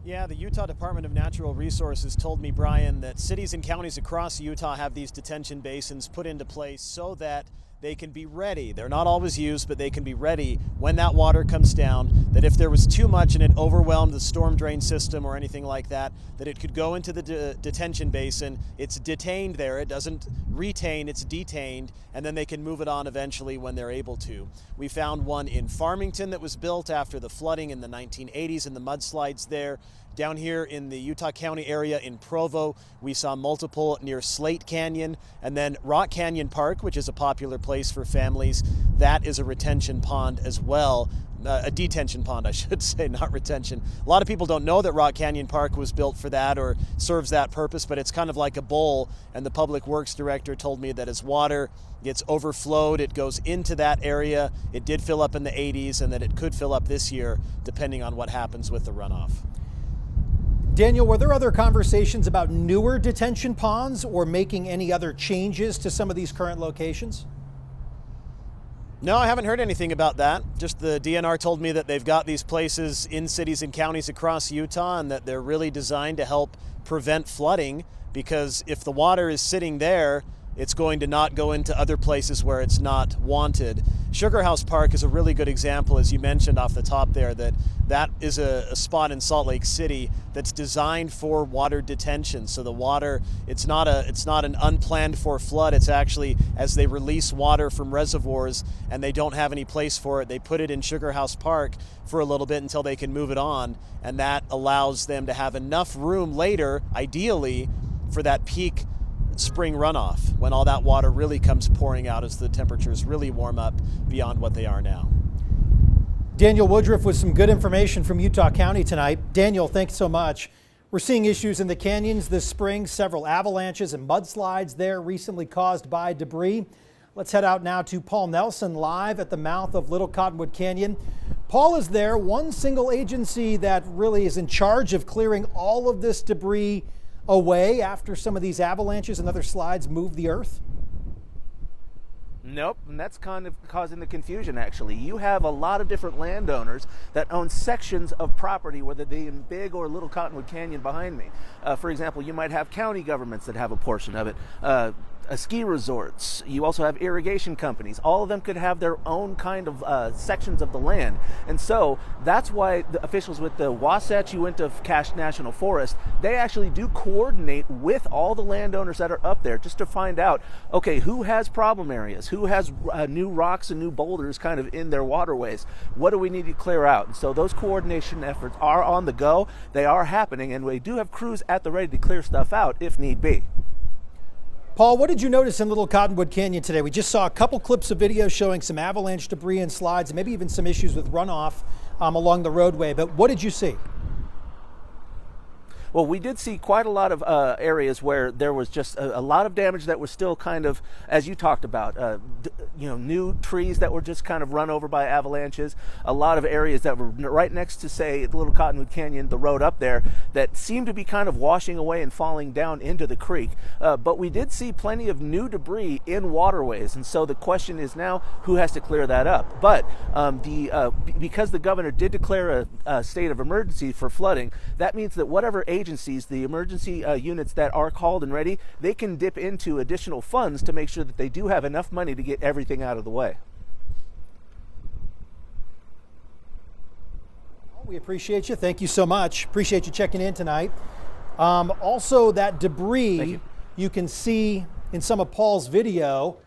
Yeah, the Utah Department of Natural Resources told me, Brian, that cities and counties across Utah have these detention basins put into place so that they can be ready. They're not always used, but they can be ready when that water comes down, that if there was too much and it overwhelmed the storm drain system or anything like that, that it could go into the detention basin. It's detained there. It doesn't retain, it's detained, and then they can move it on eventually when they're able to. We found one in Farmington that was built after the flooding in the 1980s and the mudslides there. Down here in the Utah County area in Provo, we saw multiple near Slate Canyon, and then Rock Canyon Park, which is a popular place for families. That is a retention pond as well. A detention pond, I should say, not retention. A lot of people don't know that Rock Canyon Park was built for that or serves that purpose, but it's kind of like a bowl, and the public works director told me that as water gets overflowed, it goes into that area. It did fill up in the 80s, and that it could fill up this year, depending on what happens with the runoff. Daniel, were there other conversations about newer detention ponds or making any other changes to some of these current locations? No, I haven't heard anything about that. Just the DNR told me that they've got these places in cities and counties across Utah and that they're really designed to help prevent flooding, because if the water is sitting there, it's going to not go into other places where it's not wanted. Sugar House Park is a really good example, as you mentioned off the top there, that is a spot in Salt Lake City that's designed for water detention. So the water, it's not an unplanned for flood. It's actually, as they release water from reservoirs and they don't have any place for it, they put it in Sugar House Park for a little bit until they can move it on. And that allows them to have enough room later, ideally, for that peak spring runoff, when all that water really comes pouring out as the temperatures really warm up beyond what they are now. Daniel Woodruff with some good information from Utah County tonight. Daniel, thanks so much. We're seeing issues in the canyons this spring, several avalanches and mudslides there recently caused by debris. Let's head out now to Paul Nelson live at the mouth of Little Cottonwood Canyon. Paul, is there one single agency that really is in charge of clearing all of this debris away after some of these avalanches and other slides move the earth? Nope, and that's kind of causing the confusion, actually. You have a lot of different landowners that own sections of property, whether they in Big or Little Cottonwood Canyon behind me. For example, you might have county governments that have a portion of it. Ski resorts. You also have irrigation companies. All of them could have their own kind of sections of the land. And so that's why the officials with the Wasatch Uinta Cache National Forest, they actually do coordinate with all the landowners that are up there just to find out, okay, who has problem areas? Who has new rocks and new boulders kind of in their waterways? What do we need to clear out? And so those coordination efforts are on the go. They are happening, and we do have crews at the ready to clear stuff out if need be. Paul, what did you notice in Little Cottonwood Canyon today? We just saw a couple clips of video showing some avalanche debris and slides, and maybe even some issues with runoff along the roadway. But what did you see? Well, we did see quite a lot of areas where there was just a lot of damage that was still kind of, as you talked about, new trees that were just kind of run over by avalanches. A lot of areas that were right next to, say, the Little Cottonwood Canyon, the road up there, that seemed to be kind of washing away and falling down into the creek. But we did see plenty of new debris in waterways, and so the question is now who has to clear that up. But because the governor did declare a state of emergency for flooding, that means that whatever agencies, the emergency units that are called and ready, they can dip into additional funds to make sure that they do have enough money to get everything out of the way. We appreciate you. Thank you so much. Appreciate you checking in tonight. Also, that debris you can see in some of Paul's video.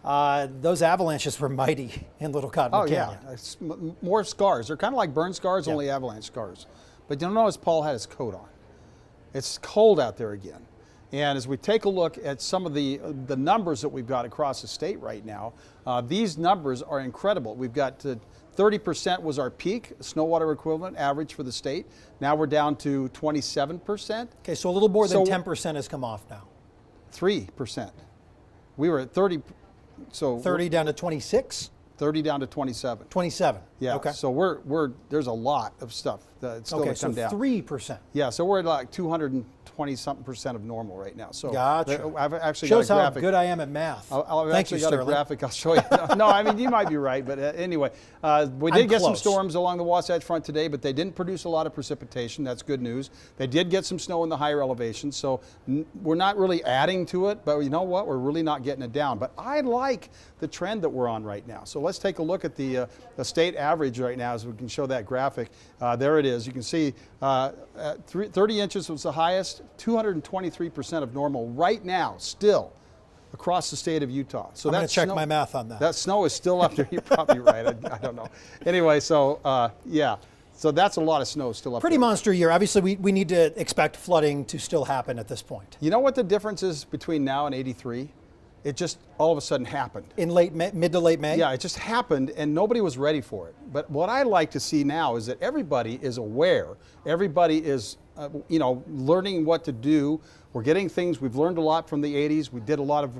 Those avalanches were mighty in Little Cottonwood Canyon. Oh yeah, it's more scars. They're kind of like burn scars, only avalanche scars. But you'll notice Paul had his coat on. It's cold out there again. And as we take a look at some of the numbers that we've got across the state right now, these numbers are incredible. We've got 30% was our peak snow water equivalent average for the state. Now we're down to 27%. Okay, so a little more than 10% has come off now. 3%. We were at 30. So 30 down to 26? 30 down to 27. 27. Yeah. Okay. So there's a lot of stuff that's still to come down. 3%. Yeah. So we're at like 220-something% of normal right now. So gotcha. I've actually Shows got a how graphic. good I am at math. I've Thank you, actually got a Sterling. graphic I'll show you. No, I mean, you might be right, but anyway, we did get some storms along the Wasatch Front today, but they didn't produce a lot of precipitation. That's good news. They did get some snow in the higher elevations, so we're not really adding to it, but you know what? We're really not getting it down. But I like the trend that we're on right now. So let's take a look at the state average right now, as we can show that graphic. There it is. You can see 30 inches was the highest, 223% of normal right now, still across the state of Utah. So I'm going to check my math on that. That snow is still up there. You're probably right. I don't know. Anyway, so yeah. So that's a lot of snow still up there. Pretty monster year. Obviously, we need to expect flooding to still happen at this point. You know what the difference is between now and '83? It just all of a sudden happened. In mid to late May? Yeah, it just happened and nobody was ready for it. But what I like to see now is that everybody is aware. Everybody is, learning what to do. We're getting things, we've learned a lot from the 80s. We did a lot of,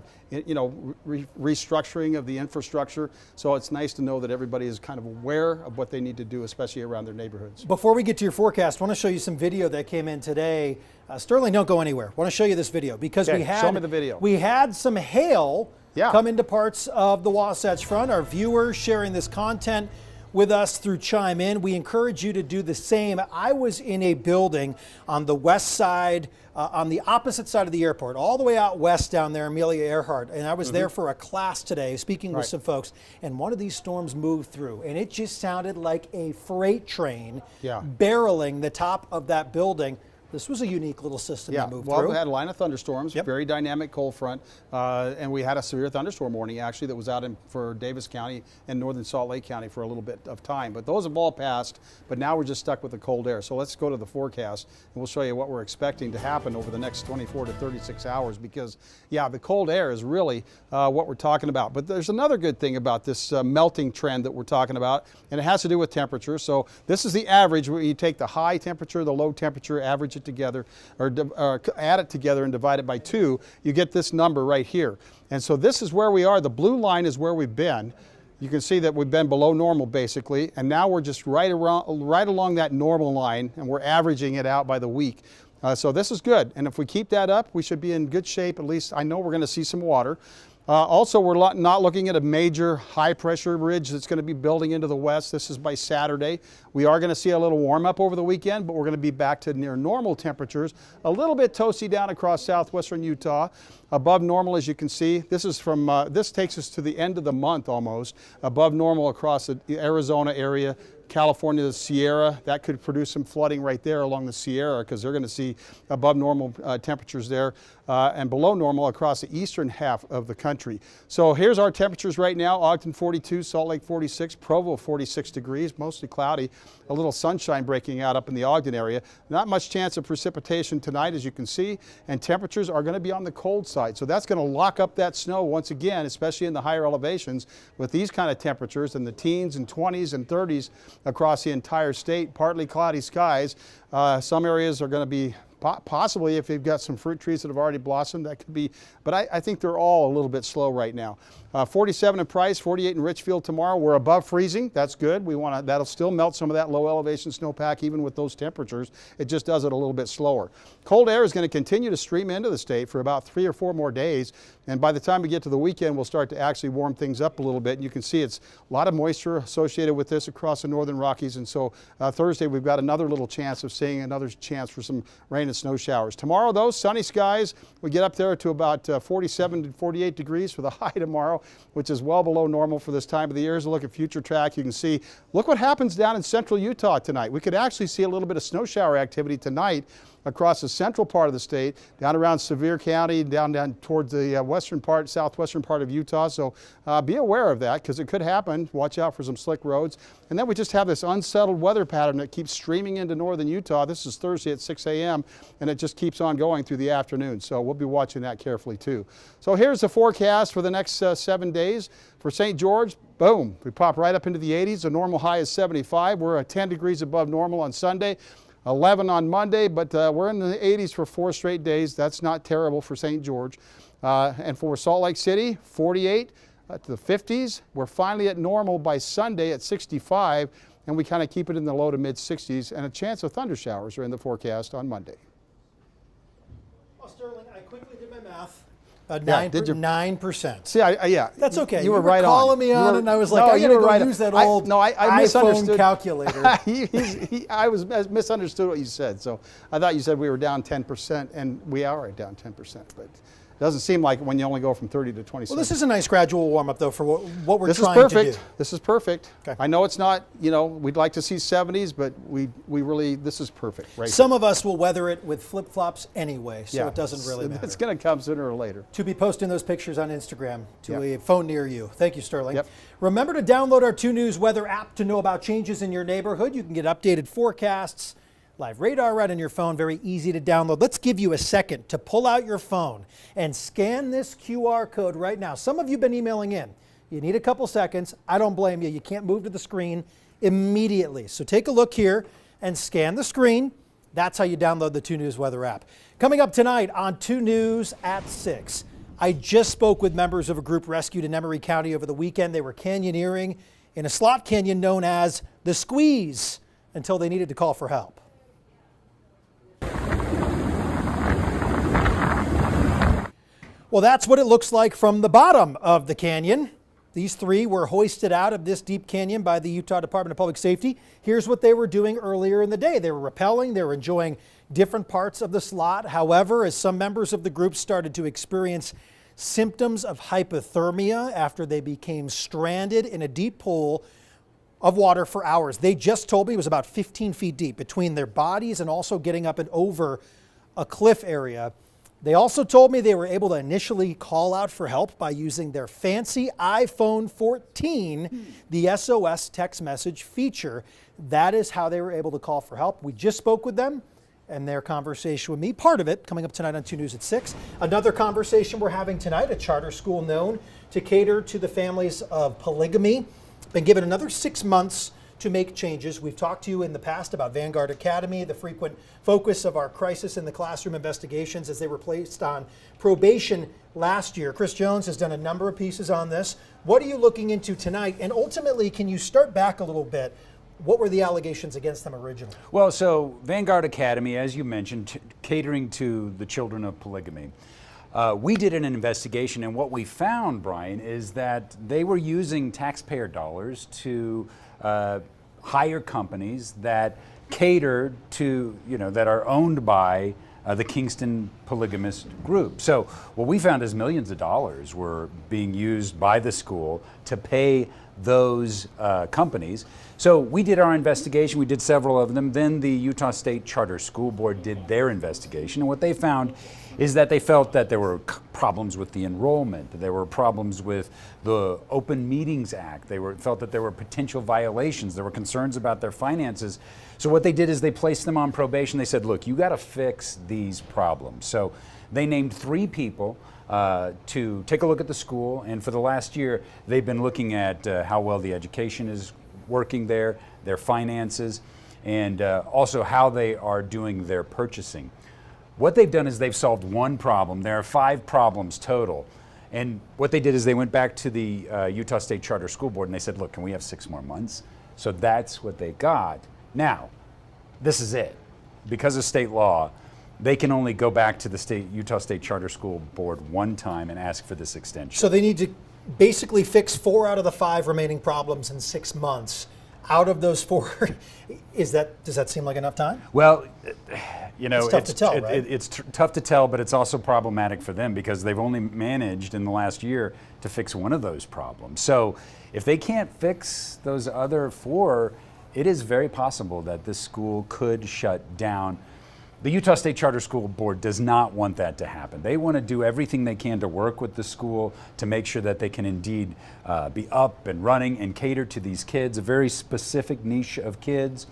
restructuring of the infrastructure. So it's nice to know that everybody is kind of aware of what they need to do, especially around their neighborhoods. Before we get to your forecast, I want to show you some video that came in today. Sterling, don't go anywhere. I want to show you this video because show me the video. We had some hail come into parts of the Wasatch Front. Our viewers sharing this content with us through Chime In. We encourage you to do the same. I was in a building on the west side, on the opposite side of the airport, all the way out west down there, Amelia Earhart. And I was there for a class today, speaking with some folks. And one of these storms moved through, and it just sounded like a freight train barreling the top of that building. This was a unique little system that moved through. We had a line of thunderstorms, very dynamic cold front, and we had a severe thunderstorm warning actually that was out for Davis County and northern Salt Lake County for a little bit of time. But those have all passed, but now we're just stuck with the cold air. So let's go to the forecast and we'll show you what we're expecting to happen over the next 24 to 36 hours because, the cold air is really what we're talking about. But there's another good thing about this melting trend that we're talking about, and it has to do with temperature. So this is the average where you take the high temperature, the low temperature, average it together, or add it together and divide it by 2, you get this number right here. And so this is where we are. The blue line is where we've been. You can see that we've been below normal basically, and now we're just right along that normal line, and we're averaging it out by the week. So this is good, and if we keep that up, we should be in good shape. At least I know we're going to see some water. Also, we're not looking at a major high pressure ridge that's going to be building into the west. This is by Saturday. We are going to see a little warm up over the weekend, but we're going to be back to near normal temperatures. A little bit toasty down across southwestern Utah. Above normal, as you can see. This is from, this takes us to the end of the month almost. Above normal across the Arizona area. California, the Sierra, that could produce some flooding right there along the Sierra because they're going to see above normal temperatures there and below normal across the eastern half of the country. So here's our temperatures right now. Ogden 42, Salt Lake 46, Provo 46 degrees, mostly cloudy. A little sunshine breaking out up in the Ogden area. Not much chance of precipitation tonight, as you can see, and temperatures are going to be on the cold side. So that's going to lock up that snow once again, especially in the higher elevations with these kind of temperatures in the teens and 20s and 30s across the entire state. Partly cloudy skies. Some areas are going to be possibly, if you've got some fruit trees that have already blossomed, that could be, but I think they're all a little bit slow right now. 47 in Price, 48 in Richfield tomorrow. We're above freezing. That's good. That'll still melt some of that low elevation snowpack even with those temperatures. It just does it a little bit slower. Cold air is going to continue to stream into the state for about 3 or 4 more days. And by the time we get to the weekend, we'll start to actually warm things up a little bit. And you can see it's a lot of moisture associated with this across the northern Rockies. And so Thursday, we've got another little chance of seeing another chance for some rain and snow showers. Tomorrow, though, sunny skies. We get up there to about 47 to 48 degrees for the high tomorrow, which is well below normal for this time of the year. As a look at future track, you can see, look what happens down in central Utah tonight. We could actually see a little bit of snow shower activity tonight across the central part of the state, down around Sevier County, down towards the western part, southwestern part of Utah. So be aware of that because it could happen. Watch out for some slick roads. And then we just have this unsettled weather pattern that keeps streaming into northern Utah. This is Thursday at 6 a.m. and it just keeps on going through the afternoon. So we'll be watching that carefully too. So here's the forecast for the next 7 days. For St. George, boom, we pop right up into the 80s. The normal high is 75. We're at 10 degrees above normal on Sunday. 11 on Monday, but we're in the 80s for 4 straight days. That's not terrible for St. George. And for Salt Lake City, 48. to the 50s. We're finally at normal by Sunday at 65, and we kind of keep it in the low to mid 60s, and a chance of thunder showers are in the forecast on Monday. Well, Sterling, I quickly did my math. Yeah, did you- 9%. See, yeah. That's okay. You were right on. calling me on, and I was like, no, I gotta you were go right. use that old I iPhone misunderstood. calculator. I was misunderstood what you said. So I thought you said we were down 10%, and we are down 10%. But it doesn't seem like when you only go from 30 to 27. Well, this is a nice gradual warm-up, though, for what we're This is trying to perfect. do. This is perfect. Okay. I know it's not, we'd like to see 70s, but we really, this is perfect. Right. Some of us will weather it with flip-flops anyway, so it doesn't really matter. It's going to come sooner or later. To be posting those pictures on Instagram to Yep. a phone near you. Thank you, Sterling. Yep. Remember to download our 2 News weather app to know about changes in your neighborhood. You can get updated forecasts, live radar right on your phone, very easy to download. Let's give you a second to pull out your phone and scan this QR code right now. Some of you have been emailing in. You need a couple seconds. I don't blame you. You can't move to the screen immediately. So take a look here and scan the screen. That's how you download the 2 News weather app. Coming up tonight on 2 News at 6. I just spoke with members of a group rescued in Emery County over the weekend. They were canyoneering in a slot canyon known as the Squeeze until they needed to call for help. Well, that's what it looks like from the bottom of the canyon. These 3 were hoisted out of this deep canyon by the Utah Department of Public Safety. Here's what they were doing earlier in the day. They were rappelling, they were enjoying different parts of the slot. However, as some members of the group started to experience symptoms of hypothermia after they became stranded in a deep pool of water for hours. They just told me it was about 15 feet deep between their bodies and also getting up and over a cliff area. They also told me they were able to initially call out for help by using their fancy iPhone 14, the SOS text message feature. That is how they were able to call for help. We just spoke with them and their conversation with me, part of it coming up tonight on 2 News at 6. Another conversation we're having tonight, a charter school known to cater to the families of polygamy, been given another 6 months to make changes. We've talked to you in the past about Vanguard Academy, the frequent focus of our crisis in the classroom investigations as they were placed on probation last year. Chris Jones has done a number of pieces on this. What are you looking into tonight? And ultimately, can you start back a little bit? What were the allegations against them originally? Well, so Vanguard Academy, as you mentioned, catering to the children of polygamy. We did an investigation, and what we found, Brian, is that they were using taxpayer dollars to hire companies that catered to, that are owned by the Kingston polygamist group. So what we found is millions of dollars were being used by the school to pay those companies. So we did our investigation. We did several of them. Then the Utah State Charter School Board did their investigation. And what they found is that they felt that there were problems with the enrollment. There were problems with the Open Meetings Act. They felt that there were potential violations. There were concerns about their finances. So what they did is they placed them on probation. They said, look, you got to fix these problems. So they named 3 people to take a look at the school. And for the last year, they've been looking at how well the education is working there, their finances, and also how they are doing their purchasing. What they've done is they've solved one problem. There are 5 problems total. And what they did is they went back to the Utah State Charter School Board and they said, look, can we have 6 more months? So that's what they got. Now, this is it. Because of state law, they can only go back to the Utah State Charter School Board one time and ask for this extension. So they need to basically fix 4 out of the 5 remaining problems in 6 months. Out of those 4, does that seem like enough time? Well, it's tough to tell, right? It's tough to tell, but it's also problematic for them because they've only managed in the last year to fix one of those problems. So if they can't fix those other 4, it is very possible that this school could shut down. The Utah State Charter School Board does not want that to happen. They want to do everything they can to work with the school to make sure that they can indeed be up and running and cater to these kids, a very specific niche of kids.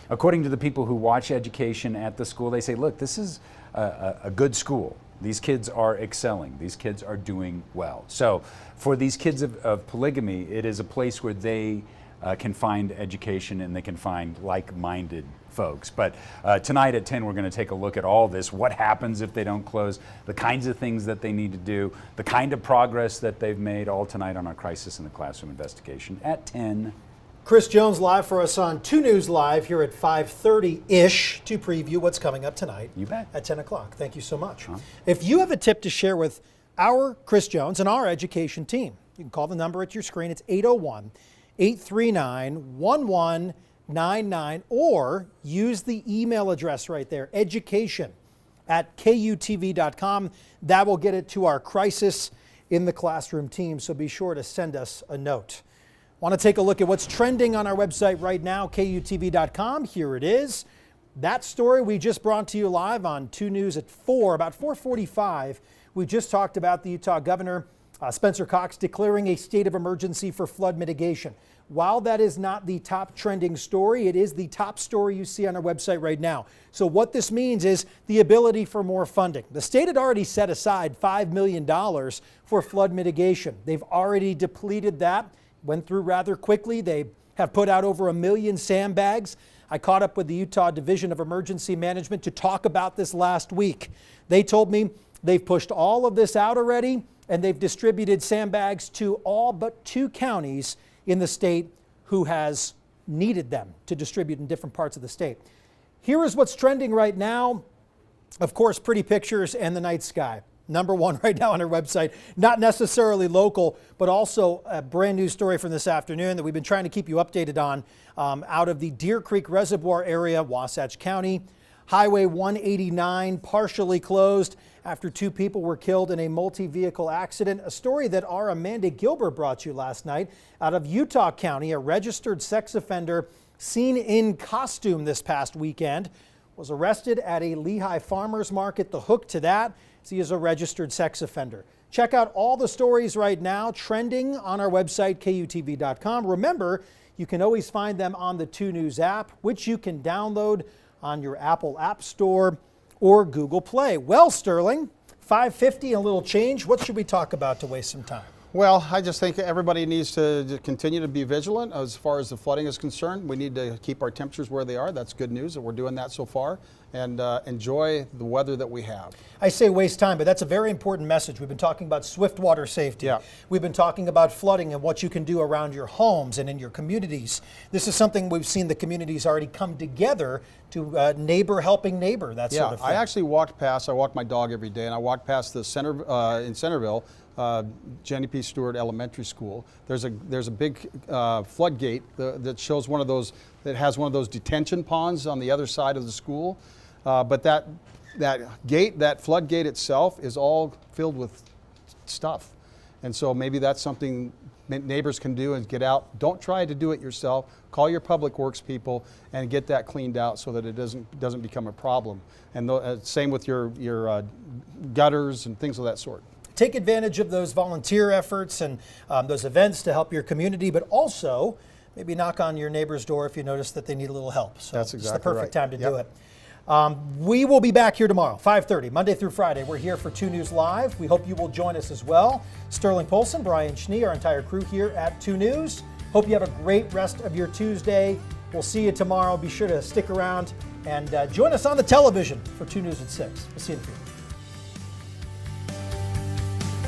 According to the people who watch education at the school, they say, look, this is a good school. These kids are excelling. These kids are doing well. So for these kids of polygamy, it is a place where they can find education and they can find like-minded folks. But tonight at 10, we're going to take a look at all this, what happens if they don't close, the kinds of things that they need to do, the kind of progress that they've made, all tonight on our Crisis in the Classroom investigation at 10. Chris Jones live for us on 2 News Live here at 5:30-ish to preview what's coming up tonight. You bet. At 10 o'clock. Thank you so much. If you have a tip to share with our Chris Jones and our education team, you can call the number at your screen. It's 801-839-1199, or use the email address right there, education@kutv.com. That will get it to our Crisis in the Classroom team, so be sure to send us a note. Want to take a look at what's trending on our website right now, kutv.com. Here it is. That story we just brought to you live on 2 News at 4, about 4:45. We just talked about the Utah Governor, Spencer Cox, declaring a state of emergency for flood mitigation. While that is not the top trending story, it is the top story you see on our website right now. So what this means is the ability for more funding. The state had already set aside $5 million for flood mitigation. They've already depleted that. Went through rather quickly. They have put out over 1 million sandbags. I caught up with the Utah Division of Emergency Management to talk about this last week. They told me they've pushed all of this out already, and they've distributed sandbags to all but 2 counties in the state who has needed them to distribute in different parts of the state. Here is what's trending right now. Of course, pretty pictures and the night sky. Number 1 right now on our website, not necessarily local, but also a brand new story from this afternoon that we've been trying to keep you updated on out of the Deer Creek Reservoir area, Wasatch County. Highway 189 partially closed after 2 people were killed in a multi-vehicle accident. A story that our Amanda Gilbert brought you last night out of Utah County. A registered sex offender seen in costume this past weekend was arrested at a Lehigh Farmers Market. The hook to that is he is a registered sex offender. Check out all the stories right now trending on our website, kutv.com. Remember, you can always find them on the 2 News app, which you can download on your Apple App Store or Google Play. Well, Sterling, 5:50 and a little change. What should we talk about to waste some time? Well, I just think everybody needs to continue to be vigilant as far as the flooding is concerned. We need to keep our temperatures where they are. That's good news that we're doing that so far, and enjoy the weather that we have. I say waste time, but that's a very important message. We've been talking about swift water safety. Yeah. We've been talking about flooding and what you can do around your homes and in your communities. This is something we've seen the communities already come together to neighbor helping neighbor, that sort of thing. I actually walked past, I walk my dog every day, and I walked past the center in Centerville, Jenny P. Stewart Elementary School. There's a big floodgate that shows one of those, that has one of those detention ponds on the other side of the school. But that floodgate itself is all filled with stuff. And so maybe that's something neighbors can do and get out. Don't try to do it yourself. Call your public works people and get that cleaned out so that it doesn't become a problem. And same with your gutters and things of that sort. Take advantage of those volunteer efforts and those events to help your community, but also maybe knock on your neighbor's door if you notice that they need a little help. So that's exactly it's the perfect right. time to do it. We will be back here tomorrow, 5:30, Monday through Friday. We're here for 2 News Live. We hope you will join us as well. Sterling Polson, Brian Schnee, our entire crew here at 2 News. Hope you have a great rest of your Tuesday. We'll see you tomorrow. Be sure to stick around and join us on the television for 2 News at 6. We'll see you in a few.